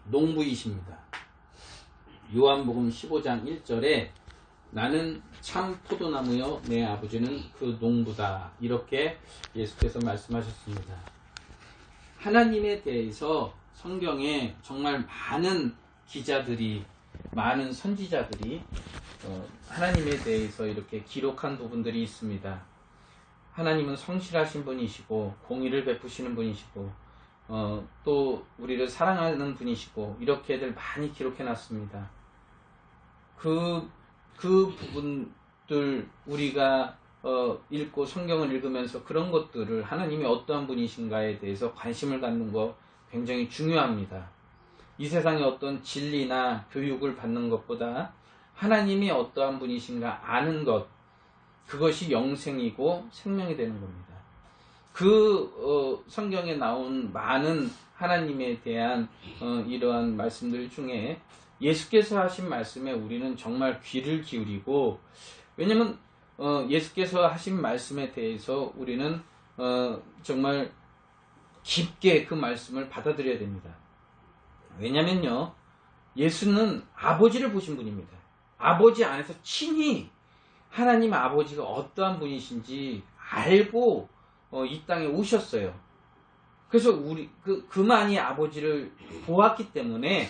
농부이십니다. 요한복음 15장 1절에 나는 참 포도나무요 내 아버지는 그 농부다, 이렇게 예수께서 말씀하셨습니다. 하나님에 대해서 성경에 정말 많은 기자들이, 많은 선지자들이 하나님에 대해서 이렇게 기록한 부분들이 있습니다. 하나님은 성실하신 분이시고 공의를 베푸시는 분이시고 또 우리를 사랑하는 분이시고, 이렇게들 많이 기록해 놨습니다. 그 부분들 우리가 읽고 성경을 읽으면서 그런 것들을, 하나님이 어떠한 분이신가에 대해서 관심을 갖는 거 굉장히 중요합니다. 이 세상의 어떤 진리나 교육을 받는 것보다 하나님이 어떠한 분이신가 아는 것, 그것이 영생이고 생명이 되는 겁니다. 성경에 나온 많은 하나님에 대한 이러한 말씀들 중에 예수께서 하신 말씀에 우리는 정말 귀를 기울이고, 왜냐면 예수께서 하신 말씀에 대해서 우리는 정말 깊게 그 말씀을 받아들여야 됩니다. 왜냐면요, 예수는 아버지를 보신 분입니다. 아버지 안에서 친히 하나님 아버지가 어떠한 분이신지 알고 이 땅에 오셨어요. 그래서 그만이 아버지를 보았기 때문에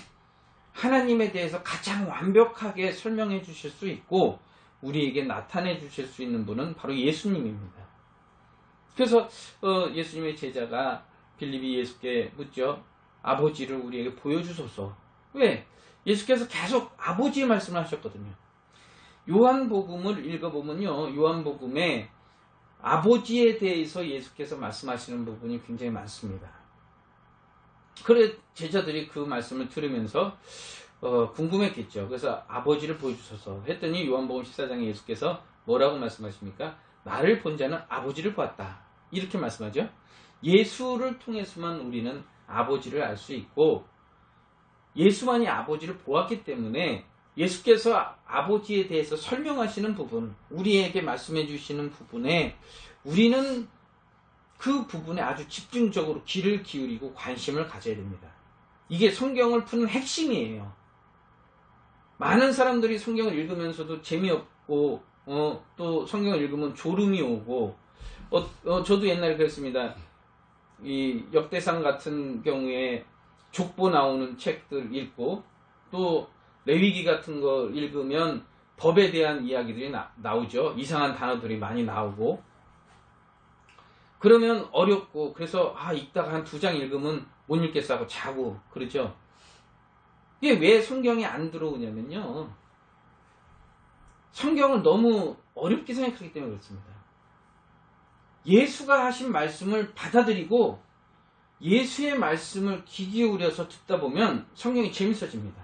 하나님에 대해서 가장 완벽하게 설명해 주실 수 있고 우리에게 나타내 주실 수 있는 분은 바로 예수님입니다. 그래서 예수님의 제자가 빌립이 예수께 묻죠. 아버지를 우리에게 보여주소서. 왜? 예수께서 계속 아버지의 말씀을 하셨거든요. 요한복음을 읽어보면요, 요한복음에 아버지에 대해서 예수께서 말씀하시는 부분이 굉장히 많습니다. 그래 제자들이 그 말씀을 들으면서 궁금했겠죠. 그래서 아버지를 보여주소서 했더니 요한복음 14장에 예수께서 뭐라고 말씀하십니까? 나를 본 자는 아버지를 보았다, 이렇게 말씀하죠. 예수를 통해서만 우리는 아버지를 알 수 있고, 예수만이 아버지를 보았기 때문에 예수께서 아버지에 대해서 설명하시는 부분, 우리에게 말씀해 주시는 부분에 우리는 그 부분에 아주 집중적으로 귀를 기울이고 관심을 가져야 됩니다. 이게 성경을 푸는 핵심이에요. 많은 사람들이 성경을 읽으면서도 재미없고 또 성경을 읽으면 졸음이 오고, 저도 옛날에 그랬습니다. 이 역대상 같은 경우에 족보 나오는 책들 읽고, 또 레위기 같은 거 읽으면 법에 대한 이야기들이 나오죠. 이상한 단어들이 많이 나오고, 그러면 어렵고, 그래서 읽다가 한 2장 읽으면 못 읽겠어 하고 자고 그러죠. 이게 왜 성경이 안 들어오냐면요, 성경을 너무 어렵게 생각하기 때문에 그렇습니다. 예수가 하신 말씀을 받아들이고 예수의 말씀을 귀 기울여서 듣다 보면 성경이 재밌어집니다.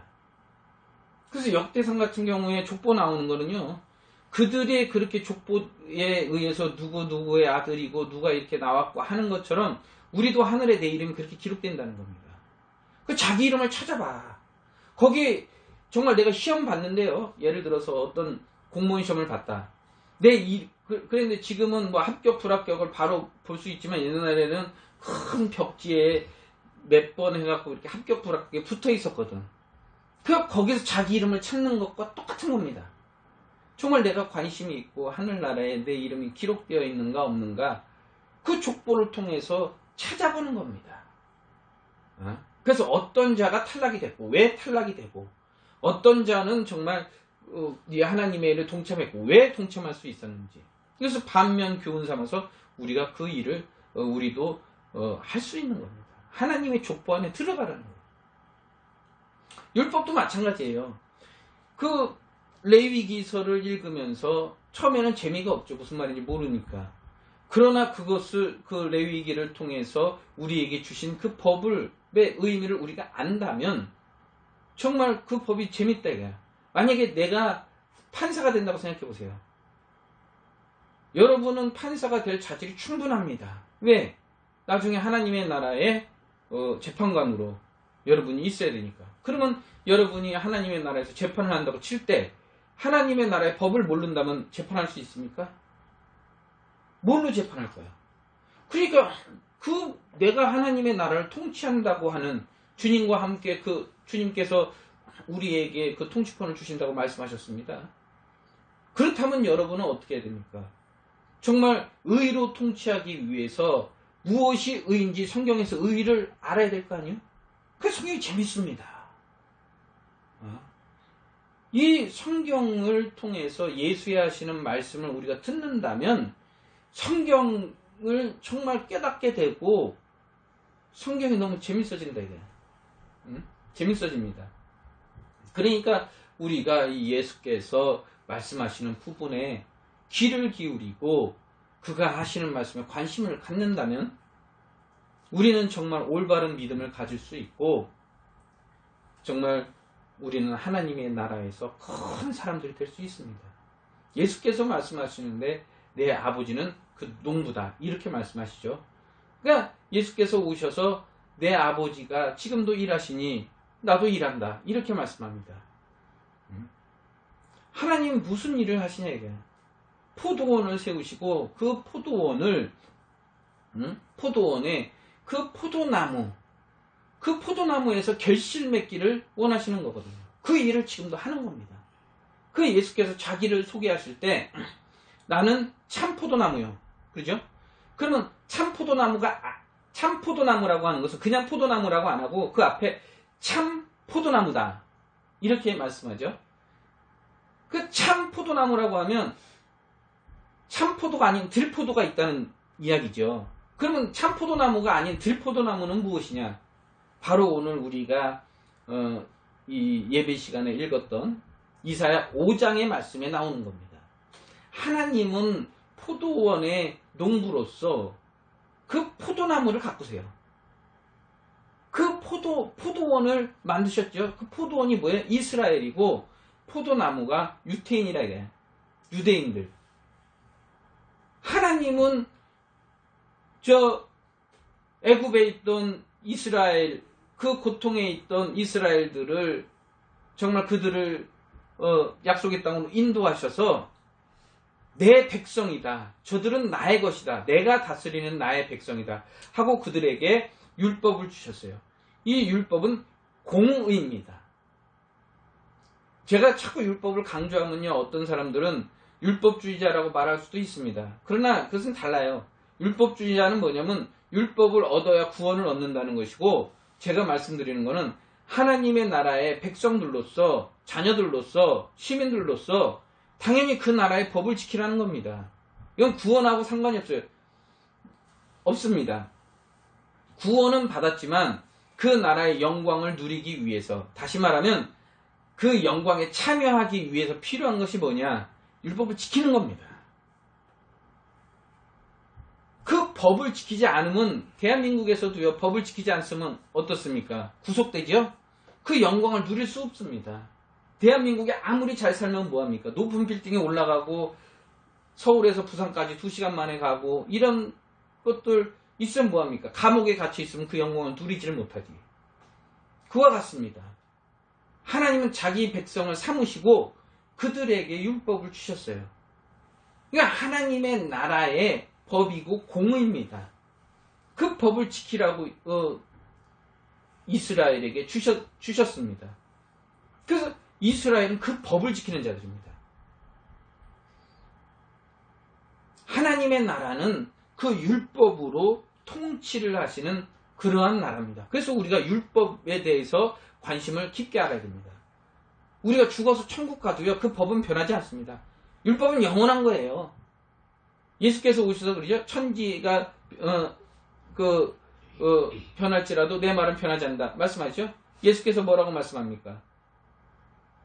그래서 역대상 같은 경우에 족보 나오는 거는요, 그들이 그렇게 족보에 의해서 누구의 아들이고 누가 이렇게 나왔고 하는 것처럼 우리도 하늘에 내 이름이 그렇게 기록된다는 겁니다. 그 자기 이름을 찾아봐. 거기 정말 내가 시험 봤는데요, 예를 들어서 어떤 공무원 시험을 봤다. 그런데 지금은 뭐 합격 불합격을 바로 볼 수 있지만 옛날에는 큰 벽지에 몇 번 해갖고 이렇게 합격 불합격에 붙어 있었거든. 거기서 자기 이름을 찾는 것과 똑같은 겁니다. 정말 내가 관심이 있고 하늘나라에 내 이름이 기록되어 있는가 없는가, 그 족보를 통해서 찾아보는 겁니다. 그래서 어떤 자가 탈락이 됐고 왜 탈락이 되고, 어떤 자는 정말 하나님의 일을 동참했고 왜 동참할 수 있었는지, 그래서 반면 교훈 삼아서 우리가 그 일을 우리도 할 수 있는 겁니다. 하나님의 족보 안에 들어가라는 거예요. 율법도 마찬가지예요. 그 레위기서를 읽으면서 처음에는 재미가 없죠. 무슨 말인지 모르니까. 그러나 그 레위기를 통해서 우리에게 주신 그 법의 의미를 우리가 안다면 정말 그 법이 재밌다 이거야. 만약에 내가 판사가 된다고 생각해 보세요. 여러분은 판사가 될 자질이 충분합니다. 왜? 나중에 하나님의 나라의 재판관으로 여러분이 있어야 되니까. 그러면 여러분이 하나님의 나라에서 재판을 한다고 칠 때 하나님의 나라의 법을 모른다면 재판할 수 있습니까? 뭘로 재판할 거야? 그러니까 내가 하나님의 나라를 통치한다고 하는 주님과 함께 주님께서 우리에게 그 통치권을 주신다고 말씀하셨습니다. 그렇다면 여러분은 어떻게 해야 됩니까? 정말 의로 통치하기 위해서 무엇이 의인지 성경에서 의를 알아야 될 거 아니에요? 그 성경이 재밌습니다. 이 성경을 통해서 예수의 하시는 말씀을 우리가 듣는다면 성경을 정말 깨닫게 되고 성경이 너무 재밌어진다 이게. 재밌어집니다. 그러니까 우리가 이 예수께서 말씀하시는 부분에 귀를 기울이고 그가 하시는 말씀에 관심을 갖는다면 우리는 정말 올바른 믿음을 가질 수 있고 정말 우리는 하나님의 나라에서 큰 사람들이 될 수 있습니다. 예수께서 말씀하시는데 내 아버지는 그 농부다 이렇게 말씀하시죠. 그러니까 예수께서 오셔서 내 아버지가 지금도 일하시니 나도 일한다 이렇게 말씀합니다. 하나님 무슨 일을 하시냐 이게. 포도원을 세우시고 그 포도원에 그 포도나무에서 결실 맺기를 원하시는 거거든요. 그 일을 지금도 하는 겁니다. 그 예수께서 자기를 소개하실 때 나는 참 포도나무요. 그죠? 그러면 참 포도나무라고 하는 것은 그냥 포도나무라고 안 하고 그 앞에 참 포도나무다 이렇게 말씀하죠. 그 참 포도나무라고 하면 참포도가 아닌 들포도가 있다는 이야기죠. 그러면 참포도나무가 아닌 들포도나무는 무엇이냐? 바로 오늘 우리가 이 예배 시간에 읽었던 이사야 5장의 말씀에 나오는 겁니다. 하나님은 포도원의 농부로서 그 포도나무를 가꾸세요. 그 포도원을 만드셨죠. 그 포도원이 뭐예요? 이스라엘이고 포도나무가 유태인이라 그래요. 유대인들. 하나님은 애굽에 있던 이스라엘 그 고통에 있던 이스라엘들을 정말 그들을 약속의 땅으로 인도하셔서 내 백성이다. 저들은 나의 것이다. 내가 다스리는 나의 백성이다. 하고 그들에게 율법을 주셨어요. 이 율법은 공의입니다. 제가 자꾸 율법을 강조하면요. 어떤 사람들은 율법주의자라고 말할 수도 있습니다. 그러나 그것은 달라요. 율법주의자는 뭐냐면 율법을 얻어야 구원을 얻는다는 것이고 제가 말씀드리는 것은 하나님의 나라의 백성들로서 자녀들로서 시민들로서 당연히 그 나라의 법을 지키라는 겁니다. 이건 구원하고 상관이 없습니다. 구원은 받았지만 그 나라의 영광을 누리기 위해서 다시 말하면 그 영광에 참여하기 위해서 필요한 것이 뭐냐? 율법을 지키는 겁니다. 그 법을 지키지 않으면 대한민국에서도요. 법을 지키지 않으면 어떻습니까? 구속되죠? 그 영광을 누릴 수 없습니다. 대한민국에 아무리 잘 살면 뭐합니까? 높은 빌딩에 올라가고 서울에서 부산까지 2시간 만에 가고 이런 것들 있으면 뭐합니까? 감옥에 갇혀 있으면 그 영광을 누리지를 못하지. 그와 같습니다. 하나님은 자기 백성을 삼으시고 그들에게 율법을 주셨어요. 그러니까 하나님의 나라의 법이고 공의입니다. 그 법을 지키라고 이스라엘에게 주셨습니다. 그래서 이스라엘은 그 법을 지키는 자들입니다. 하나님의 나라는 그 율법으로 통치를 하시는 그러한 나라입니다. 그래서 우리가 율법에 대해서 관심을 깊게 알아야 됩니다. 우리가 죽어서 천국 가도요. 그 법은 변하지 않습니다. 율법은 영원한 거예요. 예수께서 오셔서 그러죠. 천지가 변할지라도 내 말은 변하지 않는다. 말씀하시죠. 예수께서 뭐라고 말씀합니까?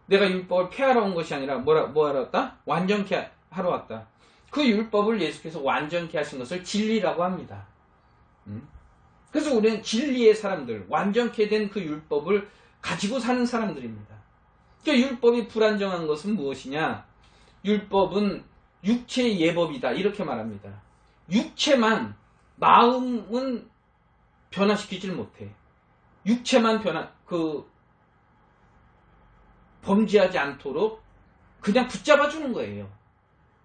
내가 율법을 폐하러 온 것이 아니라 뭐하러 왔다? 완전케 하러 왔다. 그 율법을 예수께서 완전케 하신 것을 진리라고 합니다. 그래서 우리는 진리의 사람들, 완전케 된 그 율법을 가지고 사는 사람들입니다. 그러니까 율법이 불안정한 것은 무엇이냐? 율법은 육체의 예법이다. 이렇게 말합니다. 육체만, 마음은 변화시키질 못해. 육체만 범죄하지 않도록 그냥 붙잡아주는 거예요.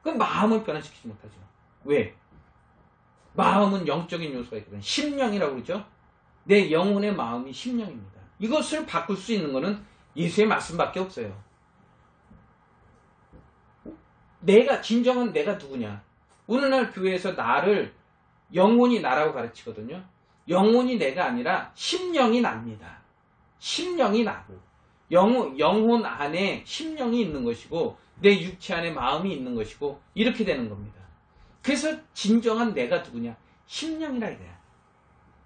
그럼 마음을 변화시키지 못하죠. 왜? 마음은 영적인 요소가 있거든요. 심령이라고 그러죠. 내 영혼의 마음이 심령입니다. 이것을 바꿀 수 있는 것은 예수의 말씀밖에 없어요. 진정한 내가 누구냐? 오늘날 교회에서 나를 영혼이 나라고 가르치거든요. 영혼이 내가 아니라 심령이 납니다. 심령이 나고 영혼 안에 심령이 있는 것이고 내 육체 안에 마음이 있는 것이고 이렇게 되는 겁니다. 그래서 진정한 내가 누구냐? 심령이라 이거야.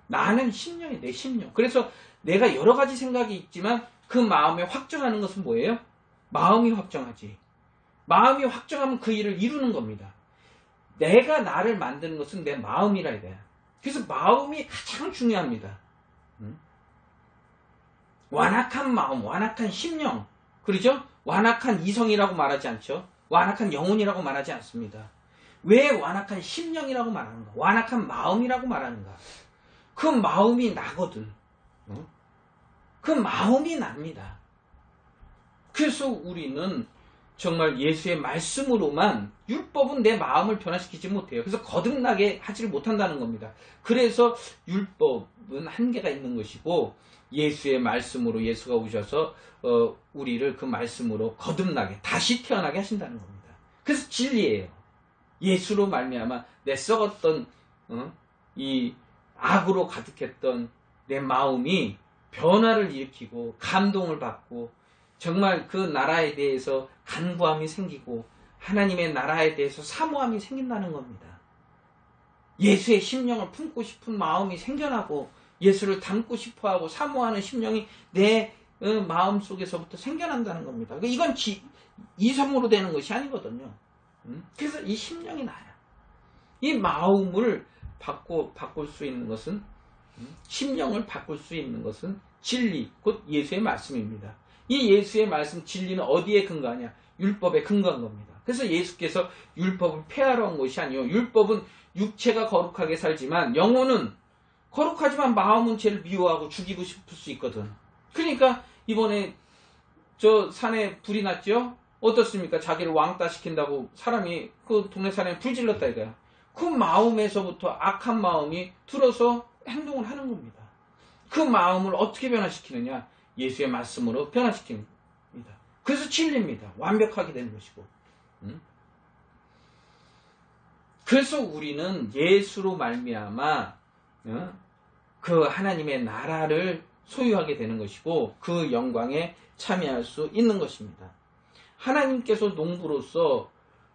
나는 심령이 내 심령. 그래서 내가 여러 가지 생각이 있지만 그 마음에 확정하는 것은 뭐예요? 마음이 확정하지. 마음이 확정하면 그 일을 이루는 겁니다. 내가 나를 만드는 것은 내 마음이라 이거야. 그래서 마음이 가장 중요합니다. 완악한 마음, 완악한 심령. 그러죠? 완악한 이성이라고 말하지 않죠. 완악한 영혼이라고 말하지 않습니다. 왜 완악한 심령이라고 말하는가? 완악한 마음이라고 말하는가? 그 마음이 나거든. 그 마음이 납니다. 그래서 우리는 정말 예수의 말씀으로만 율법은 내 마음을 변화시키지 못해요. 그래서 거듭나게 하지를 못한다는 겁니다. 그래서 율법은 한계가 있는 것이고 예수의 말씀으로 예수가 오셔서 우리를 그 말씀으로 거듭나게 다시 태어나게 하신다는 겁니다. 그래서 진리예요. 예수로 말미암아 내 썩었던 이 악으로 가득했던 내 마음이 변화를 일으키고 감동을 받고 정말 그 나라에 대해서 간구함이 생기고 하나님의 나라에 대해서 사모함이 생긴다는 겁니다. 예수의 심령을 품고 싶은 마음이 생겨나고 예수를 닮고 싶어하고 사모하는 심령이 내 마음 속에서부터 생겨난다는 겁니다. 이건 이성으로 되는 것이 아니거든요. 그래서 이 심령이 나야. 이 마음을 바꿀 수 있는 것은 심령을 바꿀 수 있는 것은 진리, 곧 예수의 말씀입니다. 이 예수의 말씀 진리는 어디에 근거하냐? 율법에 근거한 겁니다. 그래서 예수께서 율법을 폐하러 온 것이 아니요. 율법은 육체가 거룩하게 살지만 영혼은 거룩하지만 마음은 죄를 미워하고 죽이고 싶을 수 있거든. 그러니까 이번에 저 산에 불이 났죠? 어떻습니까? 자기를 왕따 시킨다고 사람이 그 동네 산에 불 질렀다 이거야. 그 마음에서부터 악한 마음이 들어서 행동을 하는 겁니다. 그 마음을 어떻게 변화시키느냐? 예수의 말씀으로 변화시킵니다. 그래서 진리입니다. 완벽하게 되는 것이고. 그래서 우리는 예수로 말미암아 그 하나님의 나라를 소유하게 되는 것이고 그 영광에 참여할 수 있는 것입니다. 하나님께서 농부로서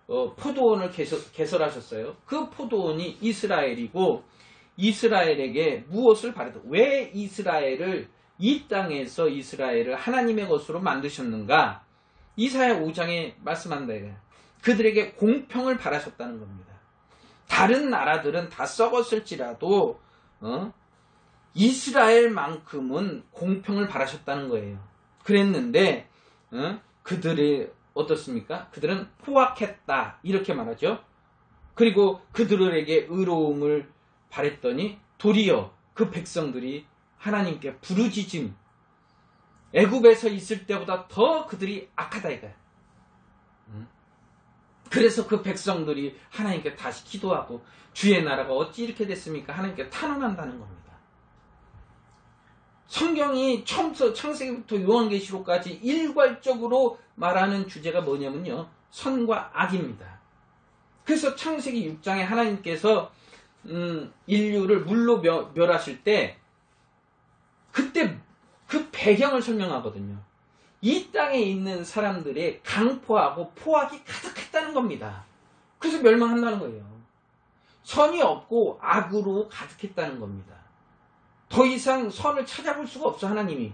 포도원을 개설하셨어요. 그 포도원이 이스라엘이고 이스라엘에게 무엇을 바랬다? 왜 이 땅에서 이스라엘을 하나님의 것으로 만드셨는가? 이사야 5장에 말씀한다. 그들에게 공평을 바라셨다는 겁니다. 다른 나라들은 다 썩었을지라도 이스라엘만큼은 공평을 바라셨다는 거예요. 그랬는데 그들이 어떻습니까? 그들은 포악했다 이렇게 말하죠. 그리고 그들에게 의로움을 바랬더니 도리어 그 백성들이 하나님께 부르짖음, 애굽에서 있을 때보다 더 그들이 악하다 이거야. 그래서 그 백성들이 하나님께 다시 기도하고 주의 나라가 어찌 이렇게 됐습니까? 하나님께 탄원한다는 겁니다. 성경이 처음부터 창세기부터 요한계시록까지 일괄적으로 말하는 주제가 뭐냐면요. 선과 악입니다. 그래서 창세기 6장에 하나님께서 인류를 물로 멸하실 때 그때 그 배경을 설명하거든요. 이 땅에 있는 사람들의 강포하고 포악이 가득했다는 겁니다. 그래서 멸망한다는 거예요. 선이 없고 악으로 가득했다는 겁니다. 더 이상 선을 찾아볼 수가 없어 하나님이.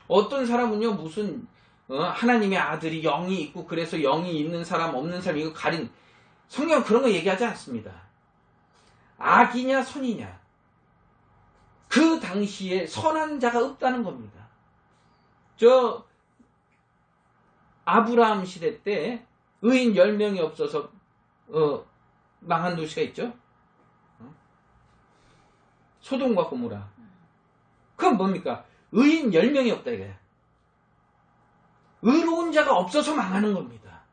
어떤 사람은요 무슨 하나님의 아들이 영이 있고 그래서 영이 있는 사람 없는 사람 이거 가린 성경은 그런 거 얘기하지 않습니다. 악이냐 선이냐 그 당시에 선한 자가 없다는 겁니다. 저 아브라함 시대 때 의인 10명이 없어서 망한 도시가 있죠. 소돔과 고모라. 그건 뭡니까? 의인 10명이 없다 이거야. 의로운 자가 없어서 망하는 겁니다.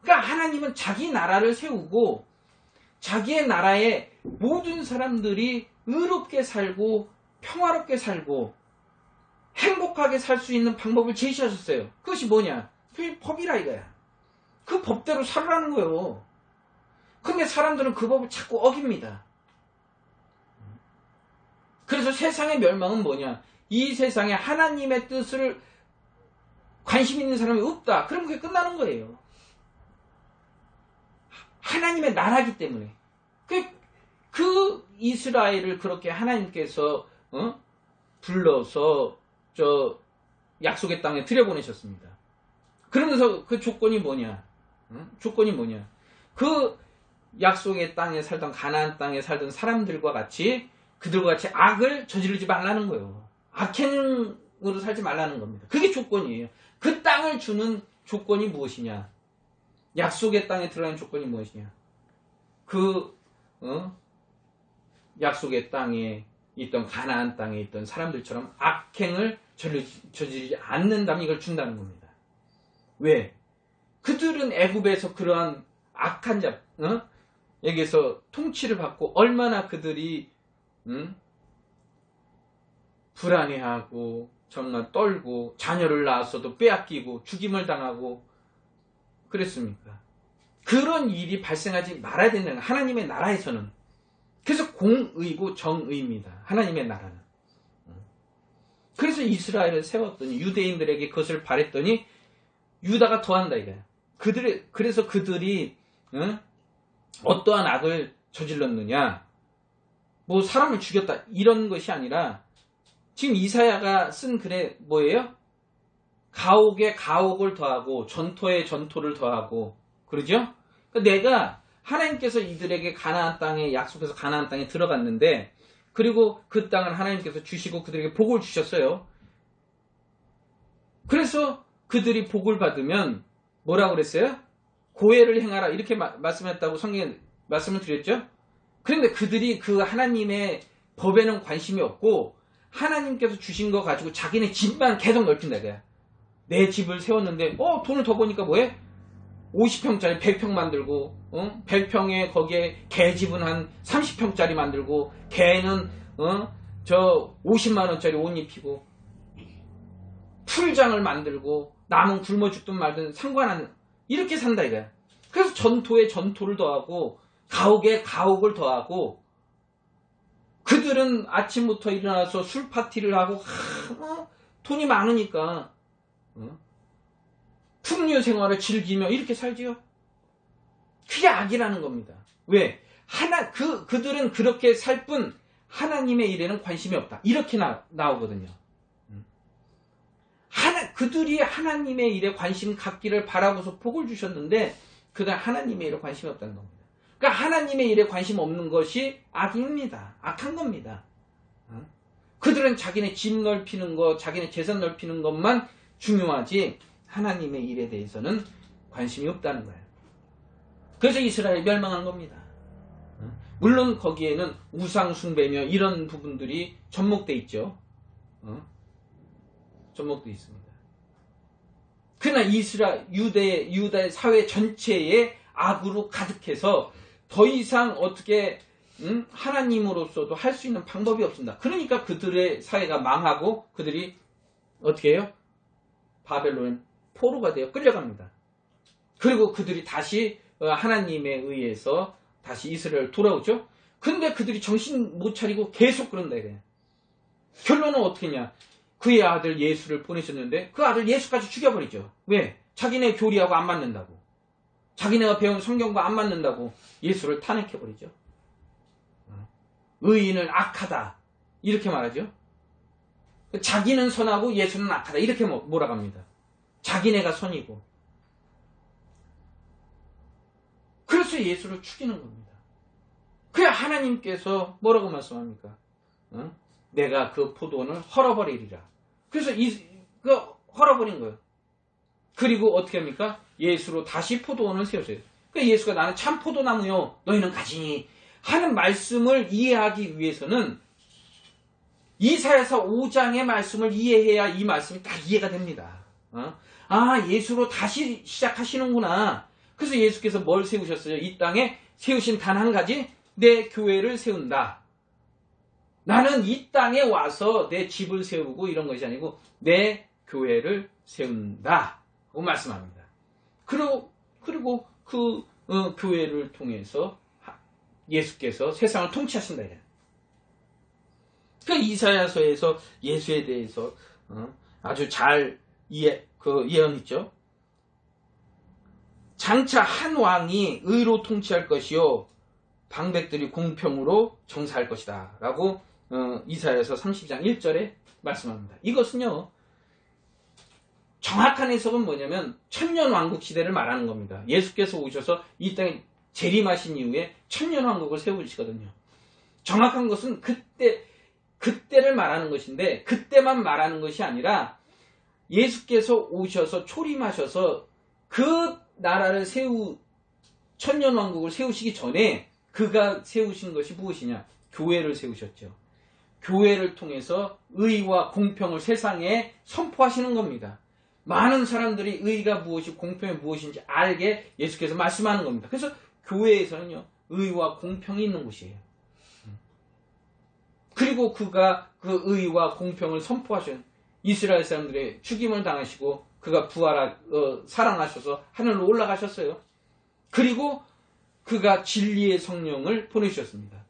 그러니까 하나님은 자기 나라를 세우고 자기의 나라에 모든 사람들이 의롭게 살고 평화롭게 살고 행복하게 살 수 있는 방법을 제시하셨어요. 그것이 뭐냐? 그게 법이라 이거야. 그 법대로 살라는 거예요. 근데 사람들은 그 법을 자꾸 어깁니다. 그래서 세상의 멸망은 뭐냐? 이 세상에 하나님의 뜻을 관심 있는 사람이 없다. 그럼 그게 끝나는 거예요. 하나님의 나라기 때문에. 그 이스라엘을 그렇게 하나님께서 불러서 약속의 땅에 들여보내셨습니다. 그러면서 그 조건이 뭐냐? 조건이 뭐냐? 그 약속의 땅에 살던 가나안 땅에 살던 사람들과 같이 그들과 같이 악을 저지르지 말라는 거예요. 악행으로 살지 말라는 겁니다. 그게 조건이에요. 그 땅을 주는 조건이 무엇이냐? 약속의 땅에 들어가는 조건이 무엇이냐? 약속의 땅에 있던 가나안 땅에 있던 사람들처럼 악행을 저지르지 않는다면 이걸 준다는 겁니다. 왜? 그들은 애굽에서 그러한 악한 에게서 통치를 받고 얼마나 그들이 불안해하고 정말 떨고 자녀를 낳았어도 빼앗기고 죽임을 당하고 그랬습니까? 그런 일이 발생하지 말아야 된다는 거예요. 하나님의 나라에서는. 그래서 공의고 정의입니다. 하나님의 나라는. 그래서 이스라엘을 세웠더니 유대인들에게 그것을 바랬더니 유다가 더한다 이거야. 그래서 그들이 어떠한 악을 저질렀느냐? 뭐 사람을 죽였다 이런 것이 아니라 지금 이사야가 쓴 글에 뭐예요? 가옥에 가옥을 더하고 전토에 전토를 더하고 그러죠? 그러니까 내가 하나님께서 이들에게 가나안 땅에 약속해서 가나안 땅에 들어갔는데 그리고 그 땅을 하나님께서 주시고 그들에게 복을 주셨어요. 그래서 그들이 복을 받으면 뭐라고 그랬어요? 고해를 행하라 이렇게 말씀했다고 성경에 말씀을 드렸죠. 그런데 그들이 그 하나님의 법에는 관심이 없고 하나님께서 주신 거 가지고 자기네 집만 계속 넓힌다 이거야. 내 집을 세웠는데 돈을 더 버니까 뭐해? 50평짜리 100평 만들고 100평에 거기에 개집은 한 30평짜리 만들고 개는 저 50만원짜리 옷 입히고 풀장을 만들고 남은 굶어 죽든 말든 상관한 이렇게 산다 이거야. 그래서 전토에 전토를 더하고 가옥에 가옥을 더하고 그들은 아침부터 일어나서 술 파티를 하고 돈이 많으니까 풍류 생활을 즐기며 이렇게 살지요. 그게 악이라는 겁니다. 왜? 그들은 그렇게 살 뿐 하나님의 일에는 관심이 없다. 이렇게 나오거든요. 그들이 하나님의 일에 관심 갖기를 바라고서 복을 주셨는데 그들 하나님의 일에 관심이 없다는 겁니다. 그러니까 하나님의 일에 관심 없는 것이 악입니다. 악한 겁니다. 그들은 자기네 집 넓히는 것, 자기네 재산 넓히는 것만 중요하지 하나님의 일에 대해서는 관심이 없다는 거예요. 그래서 이스라엘이 멸망한 겁니다. 물론 거기에는 우상 숭배며 이런 부분들이 접목되어 있죠. 접목되어 있습니다. 그러나 유다의 사회 전체에 악으로 가득해서 더 이상 어떻게 하나님으로서도 할 수 있는 방법이 없습니다. 그러니까 그들의 사회가 망하고 그들이 어떻게 해요? 바벨론 포로가 되어 끌려갑니다. 그리고 그들이 다시 하나님에 의해서 다시 이스라엘 돌아오죠. 근데 그들이 정신 못 차리고 계속 그런다 이래요. 결론은 어떻게 했냐? 그의 아들 예수를 보내셨는데 그 아들 예수까지 죽여버리죠. 왜? 자기네 교리하고 안 맞는다고. 자기네가 배운 성경과 안 맞는다고 예수를 탄핵해버리죠. 의인은 악하다 이렇게 말하죠. 자기는 선하고 예수는 악하다 이렇게 몰아갑니다. 자기네가 선이고. 그래서 예수를 죽이는 겁니다. 그래 하나님께서 뭐라고 말씀합니까? 내가 그 포도원을 헐어버리리라. 그래서 헐어버린 거예요. 그리고 어떻게 합니까? 예수로 다시 포도원을 세우세요. 그러니까 예수가 나는 참 포도나무요 너희는 가지니 하는 말씀을 이해하기 위해서는 이사야서 5장의 말씀을 이해해야 이 말씀이 딱 이해가 됩니다. 예수로 다시 시작하시는구나. 그래서 예수께서 뭘 세우셨어요? 이 땅에 세우신 단 한 가지 내 교회를 세운다. 나는 이 땅에 와서 내 집을 세우고 이런 것이 아니고 내 교회를 세운다 고 말씀합니다. 그리고 그 교회를 통해서 예수께서 세상을 통치하신다. 그 이사야서에서 예수에 대해서 아주 잘 예언했죠. 장차 한 왕이 의로 통치할 것이요 방백들이 공평으로 정사할 것이다 라고 이사야서 30장 1절에 말씀합니다. 이것은요 정확한 해석은 뭐냐면 천년왕국 시대를 말하는 겁니다. 예수께서 오셔서 이 땅에 재림하신 이후에 천년왕국을 세우시거든요. 정확한 것은 그때를 말하는 것인데 그때만 말하는 것이 아니라 예수께서 오셔서 초림하셔서 그 나라를 천년왕국을 세우시기 전에 그가 세우신 것이 무엇이냐? 교회를 세우셨죠. 교회를 통해서 의와 공평을 세상에 선포하시는 겁니다. 많은 사람들이 의가 무엇이고 공평이 무엇인지 알게 예수께서 말씀하는 겁니다. 그래서 교회에서는요 의와 공평이 있는 곳이에요. 그리고 그가 그 의와 공평을 선포하신 이스라엘 사람들의 죽임을 당하시고 그가 살아나셔서 하늘로 올라가셨어요. 그리고 그가 진리의 성령을 보내주셨습니다.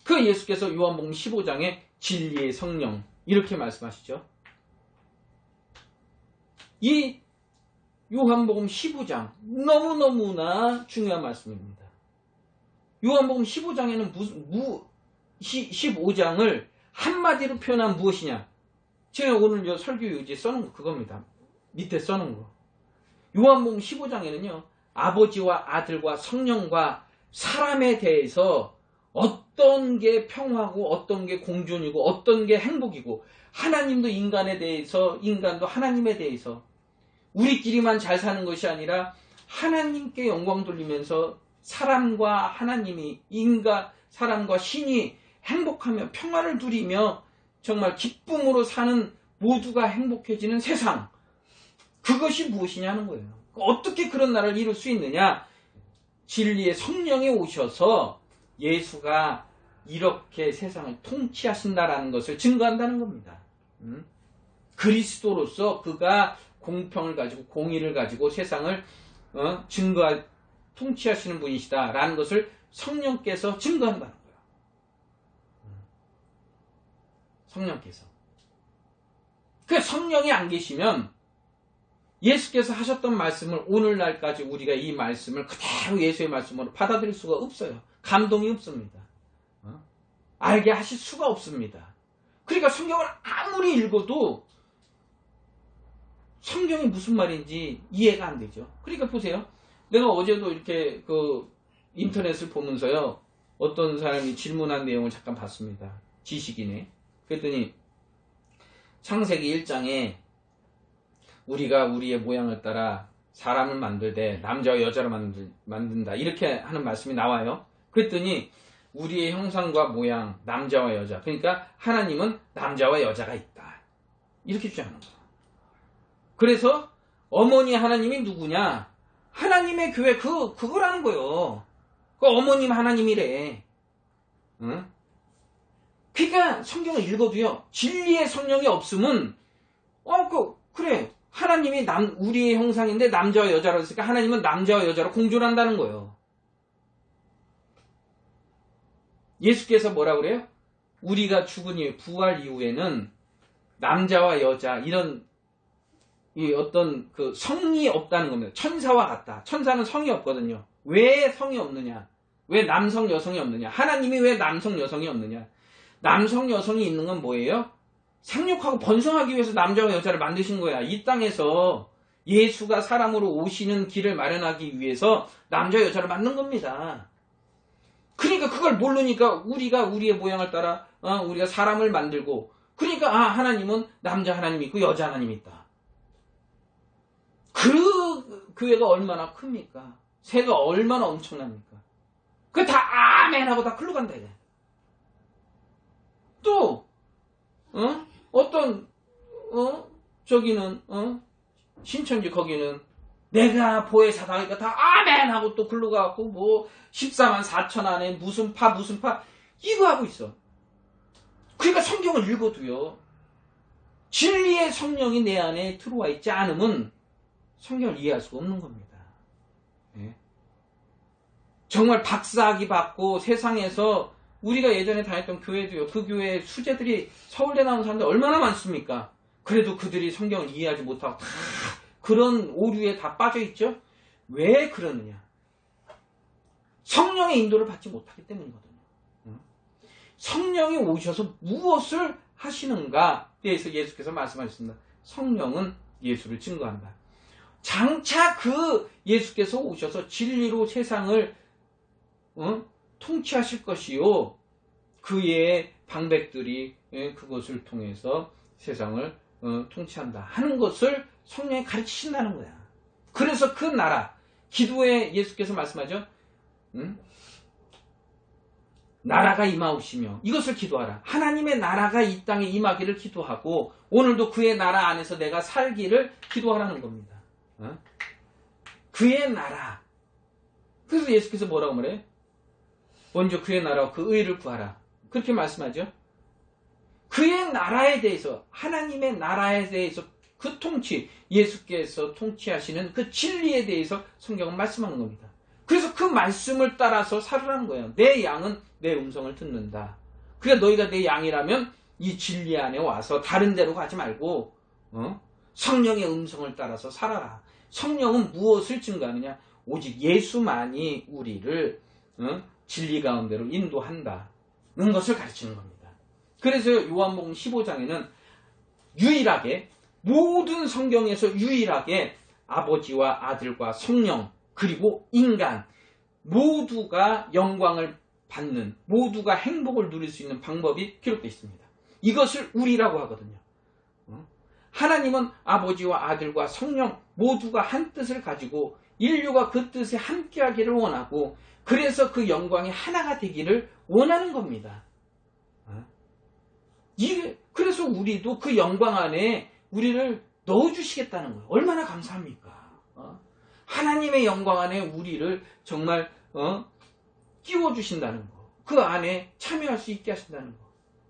그 예수께서 요한복음 15장에 진리의 성령 이렇게 말씀하시죠. 이 요한복음 15장 너무너무나 중요한 말씀입니다. 요한복음 15장에는 15장을 한마디로 표현하면 무엇이냐? 제가 오늘 설교 요지에 써놓은 거 그겁니다. 밑에 써놓은 거. 요한복음 15장에는요. 아버지와 아들과 성령과 사람에 대해서 어떤 게 평화고 어떤 게 공존이고 어떤 게 행복이고 하나님도 인간에 대해서 인간도 하나님에 대해서 우리끼리만 잘 사는 것이 아니라 하나님께 영광 돌리면서 사람과 하나님이 사람과 신이 행복하며 평화를 누리며 정말 기쁨으로 사는 모두가 행복해지는 세상 그것이 무엇이냐 하는 거예요. 어떻게 그런 나라를 이룰 수 있느냐? 진리의 성령이 오셔서 예수가 이렇게 세상을 통치하신다라는 것을 증거한다는 겁니다. 그리스도로서 그가 공평을 가지고 공의를 가지고 세상을 통치하시는 분이시다라는 것을 성령께서 증거한다는 거예요. 성령께서. 그 성령이 안 계시면 예수께서 하셨던 말씀을 오늘날까지 우리가 이 말씀을 그대로 예수의 말씀으로 받아들일 수가 없어요. 감동이 없습니다. 알게 하실 수가 없습니다. 그러니까 성경을 아무리 읽어도 성경이 무슨 말인지 이해가 안 되죠. 그러니까 보세요. 내가 어제도 이렇게 인터넷을 보면서요. 어떤 사람이 질문한 내용을 잠깐 봤습니다. 지식이네. 그랬더니 창세기 1장에 우리가 우리의 모양을 따라 사람을 만들되 남자와 여자로 만든다. 이렇게 하는 말씀이 나와요. 그랬더니 우리의 형상과 모양, 남자와 여자. 그러니까 하나님은 남자와 여자가 있다. 이렇게 주장하는 거예요. 그래서 어머니 하나님이 누구냐? 하나님의 교회 그거라는 거예요. 그 어머님 하나님이래. 응? 그러니까 성경을 읽어도요. 진리의 성령이 없으면 그래. 하나님이 우리의 형상인데 남자와 여자로 했으니까 하나님은 남자와 여자로 공존한다는 거예요. 예수께서 뭐라 그래요? 우리가 죽은 이후 부활 이후에는 남자와 여자 이런 어떤 성이 없다는 겁니다. 천사와 같다. 천사는 성이 없거든요. 왜 성이 없느냐? 왜 남성 여성이 없느냐? 하나님이 왜 남성 여성이 없느냐? 남성 여성이 있는 건 뭐예요? 생육하고 번성하기 위해서 남자와 여자를 만드신 거야. 이 땅에서 예수가 사람으로 오시는 길을 마련하기 위해서 남자 여자를 만든 겁니다. 그러니까 그걸 모르니까 우리가 우리의 모양을 따라 우리가 사람을 만들고 그러니까 하나님은 남자 하나님이 있고 여자 하나님이 있다. 그 교회가 얼마나 큽니까? 새가 얼마나 엄청납니까? 그 다 아멘하고 다 글로 간다 이제. 또 저기는 신천지 거기는 내가 보혜사다 하니까 다 아멘 하고 또 글로 가고 14만 4천 안에 무슨 파 이거 하고 있어. 그러니까 성경을 읽어도요, 진리의 성령이 내 안에 들어와 있지 않으면 성경을 이해할 수가 없는 겁니다. 예? 정말 박사학위 받고 세상에서 우리가 예전에 다녔던 교회도요, 그 교회 수재들이 서울대 나온 사람들 얼마나 많습니까? 그래도 그들이 성경을 이해하지 못하고 다 그런 오류에 다 빠져있죠? 왜 그러느냐? 성령의 인도를 받지 못하기 때문이거든요. 성령이 오셔서 무엇을 하시는가에 대해서 예수께서 말씀하셨습니다. 성령은 예수를 증거한다. 장차 그 예수께서 오셔서 진리로 세상을 통치하실 것이요, 그의 방백들이 그것을 통해서 세상을 통치한다 하는 것을 성령이 가르치신다는 거야. 그래서 그 나라, 기도에 예수께서 말씀하죠. 나라가 임하오시며 이것을 기도하라. 하나님의 나라가 이 땅에 임하기를 기도하고 오늘도 그의 나라 안에서 내가 살기를 기도하라는 겁니다. 그의 나라. 그래서 예수께서 뭐라고 말해요? 먼저 그의 나라와 그 의를 구하라. 그렇게 말씀하죠. 그의 나라에 대해서, 하나님의 나라에 대해서 그 통치, 예수께서 통치하시는 그 진리에 대해서 성경은 말씀하는 겁니다. 그래서 그 말씀을 따라서 살으라는 거예요. 내 양은 내 음성을 듣는다. 그러니까 너희가 내 양이라면 이 진리 안에 와서 다른 데로 가지 말고 성령의 음성을 따라서 살아라. 성령은 무엇을 증거하느냐? 오직 예수만이 우리를 진리 가운데로 인도한다는 것을 가르치는 겁니다. 그래서 요한복음 15장에는 유일하게, 모든 성경에서 유일하게 아버지와 아들과 성령 그리고 인간 모두가 영광을 받는, 모두가 행복을 누릴 수 있는 방법이 기록되어 있습니다. 이것을 우리라고 하거든요. 하나님은 아버지와 아들과 성령 모두가 한 뜻을 가지고 인류가 그 뜻에 함께하기를 원하고, 그래서 그 영광이 하나가 되기를 원하는 겁니다. 그래서 우리도 그 영광 안에 우리를 넣어주시겠다는 거예요. 얼마나 감사합니까? 하나님의 영광 안에 우리를 정말 끼워주신다는 거, 그 안에 참여할 수 있게 하신다는 거,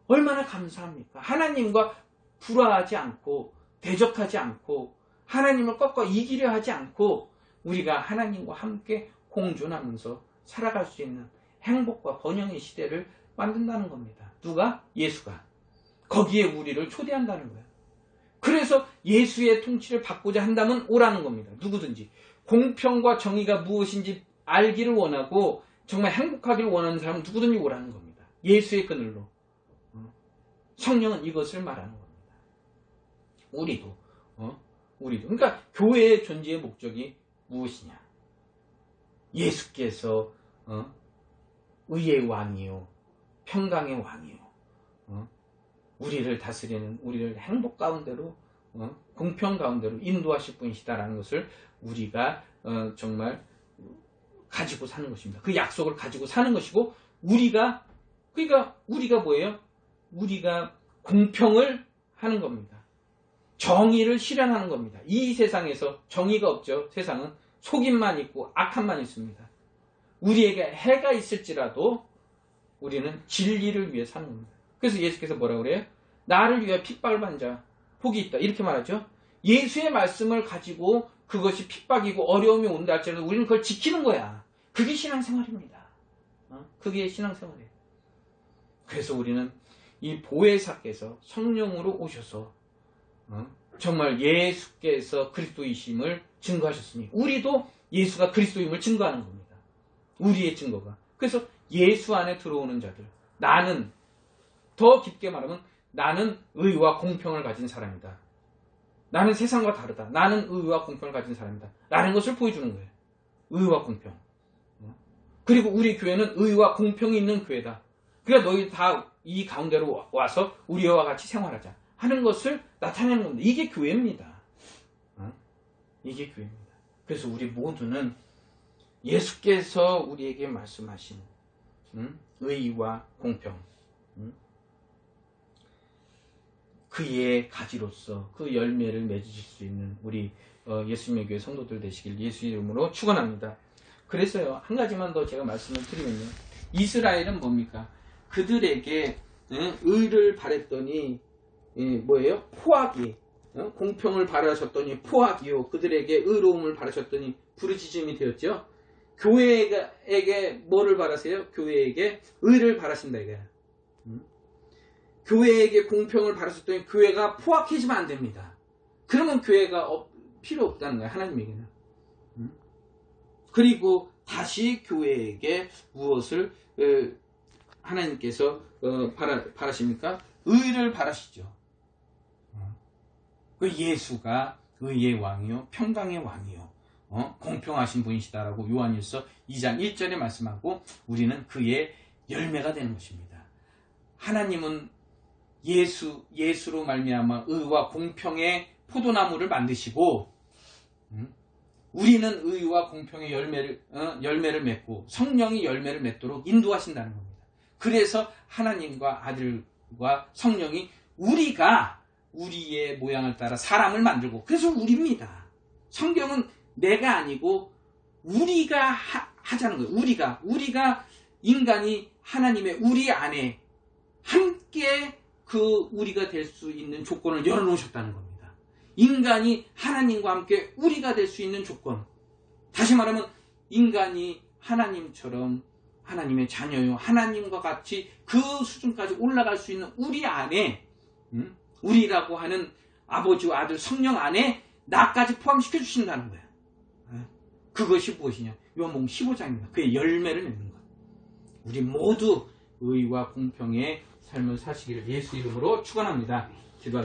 얼마나 감사합니까? 하나님과 불화하지 않고 대적하지 않고 하나님을 꺾어 이기려 하지 않고 우리가 하나님과 함께 공존하면서 살아갈 수 있는 행복과 번영의 시대를 만든다는 겁니다. 누가? 예수가. 거기에 우리를 초대한다는 거예요. 그래서 예수의 통치를 받고자 한다면 오라는 겁니다. 누구든지. 공평과 정의가 무엇인지 알기를 원하고 정말 행복하기를 원하는 사람은 누구든지 오라는 겁니다. 예수의 그늘로. 성령은 이것을 말하는 겁니다. 우리도. 그러니까 교회의 존재의 목적이 무엇이냐? 예수께서 의의 왕이요, 평강의 왕이요, 우리를 다스리는, 우리를 행복 가운데로, 공평 가운데로 인도하실 분이시다라는 것을 우리가 정말 가지고 사는 것입니다. 그 약속을 가지고 사는 것이고, 그러니까 우리가 뭐예요? 우리가 공평을 하는 겁니다. 정의를 실현하는 겁니다. 이 세상에서 정의가 없죠. 세상은 속임만 있고 악함만 있습니다. 우리에게 해가 있을지라도 우리는 진리를 위해 사는 겁니다. 그래서 예수께서 뭐라고 그래요? 나를 위해 핍박을 받는 자 복이 있다, 이렇게 말하죠. 예수의 말씀을 가지고 그것이 핍박이고 어려움이 온다 할지라도 우리는 그걸 지키는 거야. 그게 신앙생활입니다. 그게 신앙생활이에요. 그래서 우리는 이 보혜사께서 성령으로 오셔서 정말 예수께서 그리스도이심을 증거하셨으니 우리도 예수가 그리스도임을 증거하는 겁니다. 우리의 증거가. 그래서 예수 안에 들어오는 자들, 나는, 더 깊게 말하면 나는 의와 공평을 가진 사람이다. 나는 세상과 다르다. 나는 의와 공평을 가진 사람이다. 라는 것을 보여주는 거예요. 의와 공평. 그리고 우리 교회는 의와 공평이 있는 교회다. 그러니까 너희 다 이 가운데로 와서 우리와 같이 생활하자 하는 것을 나타내는 겁니다. 이게 교회입니다. 이게 교회입니다. 그래서 우리 모두는 예수께서 우리에게 말씀하신 의와 공평, 그의 가지로서 그 열매를 맺으실 수 있는 우리 예수님의 교회 성도들 되시길 예수 이름으로 축원합니다. 그래서요, 한 가지만 더 제가 말씀을 드리면요, 이스라엘은 뭡니까? 그들에게 의를 바랬더니 뭐예요? 포악이 공평을 바라셨더니 포악이요 그들에게 의로움을 바라셨더니 부르짖음이 되었죠. 교회에게 뭐를 바라세요? 교회에게 의를 바라신다 이거야. 교회에게 공평을 바라셨더니 교회가 포악해지면 안 됩니다. 그러면 교회가 필요 없다는 거야 하나님에게는. 그리고 다시 교회에게 무엇을 하나님께서 바라십니까? 의를 바라시죠. 그 예수가 의의 왕이요 평강의 왕이요 공평하신 분이시다라고 요한일서 2장 1절에 말씀하고 우리는 그의 열매가 되는 것입니다. 하나님은 예수로 말미암아 의와 공평의 포도나무를 만드시고 우리는 의와 공평의 열매를 맺고 성령이 열매를 맺도록 인도하신다는 겁니다. 그래서 하나님과 아들과 성령이 우리가 우리의 모양을 따라 사람을 만들고 그래서 우리입니다. 성경은 내가 아니고 우리가 하자는 거예요. 우리가 인간이 하나님의 우리 안에 함께 그 우리가 될 수 있는 조건을 열어놓으셨다는 겁니다. 인간이 하나님과 함께 우리가 될 수 있는 조건. 다시 말하면 인간이 하나님처럼 하나님의 자녀요. 하나님과 같이 그 수준까지 올라갈 수 있는 우리 안에 우리라고 하는 아버지와 아들 성령 안에 나까지 포함시켜 주신다는 거예요. 그것이 무엇이냐? 요한복음 15장입니다. 그의 열매를 맺는 것. 우리 모두 의와 공평의 삶을 사시기를 예수 이름으로 축원합니다. 기도하겠습니다.